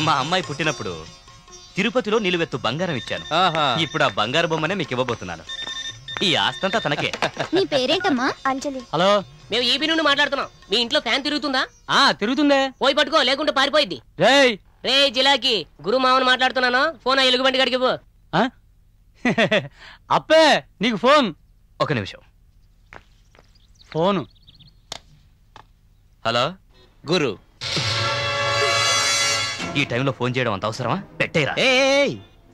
మా అమ్మాయి పుట్టినప్పుడు తిరుపతిలో నిలువెత్తు బంగారం ఇచ్చాను. ఇప్పుడు ఆ బంగారు బొమ్మనే మీకు ఇవ్వబోతున్నాను. ఈ ఆస్తంతా తనకే. నీ పేరేంటమ్మా? అంజలి. హలో, మేము ఈబీ నుండి మాట్లాడుతున్నాం. మీ ఇంట్లో ఫ్యాన్ తిరుగుతుందా? తిరుగుతుందే. పోయి పట్టుకో, లేకుంటే పారిపోయిద్ది. రే జిలాకి, గురు మామని మాట్లాడుతున్నాను. ఫోన్ ఎలుగుబంటి గడికి పో. అప్పే నీకు ఫోన్. ఒక నిమిషం. ఫోను. హలో గురు. ఈ టైంలో ఫోన్ చేయడం అంత అవసరమా? పెట్టేరా.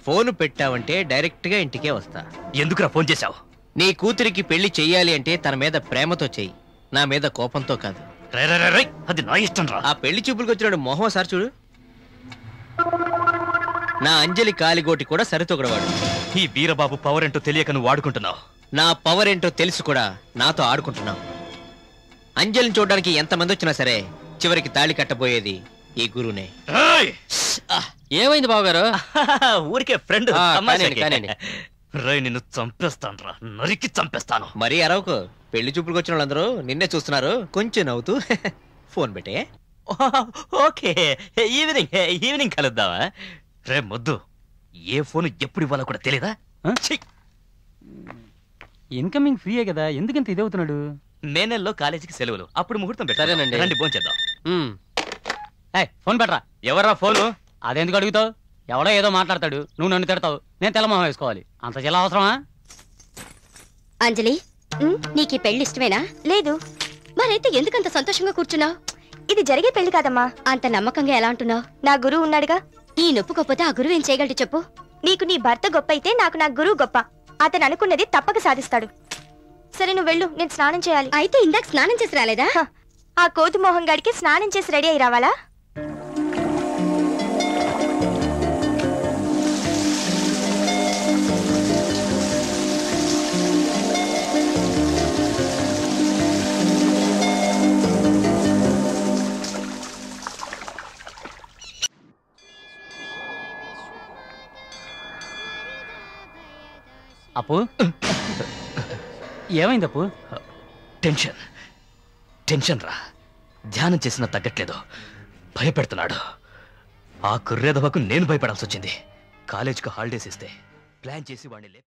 ఫోన్ పెట్టావంటే డైరెక్ట్ గా ఇంటికే వస్తా. ఎందుకురా ఫోన్ చేశావు? నీ కూతురికి పెళ్లి చెయ్యాలి అంటే తన మీద ప్రేమతో చెయ్యి, నా మీద కోపంతో కాదు. అది నా ఇష్టం రా. ఆ పెళ్లి చూపులకు వచ్చినాడు మొహం సార్ చూడు. నా అంజలి కాలిగోటి కూడా సరితొగడవాడు. ఈ వీరబాబు పవర్ ఏంటో తెలియక నువ్వు వాడుకుంటున్నావు. నా పవర్ ఏంటో తెలుసు కూడా నాతో ఆడుకుంటున్నావు. అంజలిని చూడడానికి ఎంతమంది వచ్చినా సరే చివరికి తాళి కట్టబోయేది ఈ గురునే. ఏమైంది బావగారు? ఊరికే ఫ్రెండ్. రై నిన్ను చంపేస్తాను రా, నరికి చంపేస్తాను. మరీ అరవకు. పెళ్లి చూపులకు వచ్చిన వాళ్ళందరూ నిన్నే చూస్తున్నారు. కొంచెం నవ్వుతూ ఫోన్ పెట్టే. Okay, evening కలుద్దామా? రే మొద్దు, ఏ ఫోన్ ఎప్పుడు ఇవ్వాలో కూడా తెలీదా? ఇన్కమింగ్ ఫ్రీయే కదా, ఎందుకంత ఇదవుతున్నాడు? మే నెలలో కాలేజీకి సెలవులు, అప్పుడు ముహూర్తం పెట్టారేనండి. రండి ఫోన్ చేద్దాం. ఫోన్ పెట్టరా. ఎవర్రా ఫోను? అదెందుకు అడుగుతావు? ఎవడో ఏదో మాట్లాడతాడు, నువ్వు నన్ను తిడతావు, నేను తెల్లమొహం వేసుకోవాలి. అంత చాలా అవసరమా? అంజలి, నీకు పెళ్లి ఇష్టమేనా? లేదు. మరైతే ఎందుకంత సంతోషంగా కూర్చున్నావు? ఇది జరిగే పెళ్లి కాదమ్మా. అంత నమ్మకంగా ఎలా అంటున్నావు? నా గురువు ఉన్నాడుగా. ఈ నొప్పుకోపోతే ఆ గురువు ఏం చేయగలడు చెప్పు? నీకు నీ భర్త గొప్ప అయితే నాకు నా గురువు గొప్ప. అతను అనుకున్నది తప్పక సాధిస్తాడు. సరే నువ్వు వెళ్ళు, నేను స్నానం చేయాలి. అయితే ఇందాక స్నానం చేసి రాలేదా? ఆ కోతి మోహం గాడికి స్నానం చేసి రెడీ అయి రావాలా? అప్పు, ఏమైంది అప్పు? టెన్షన్ రా. ధ్యానం చేసినా తగ్గట్లేదు, భయపెడుతున్నాడు. ఆ కుర్రేదవకు నేను భయపడాల్సి వచ్చింది. కాలేజీకి హాలిడేస్ ఇస్తే ప్లాన్ చేసి వాడిని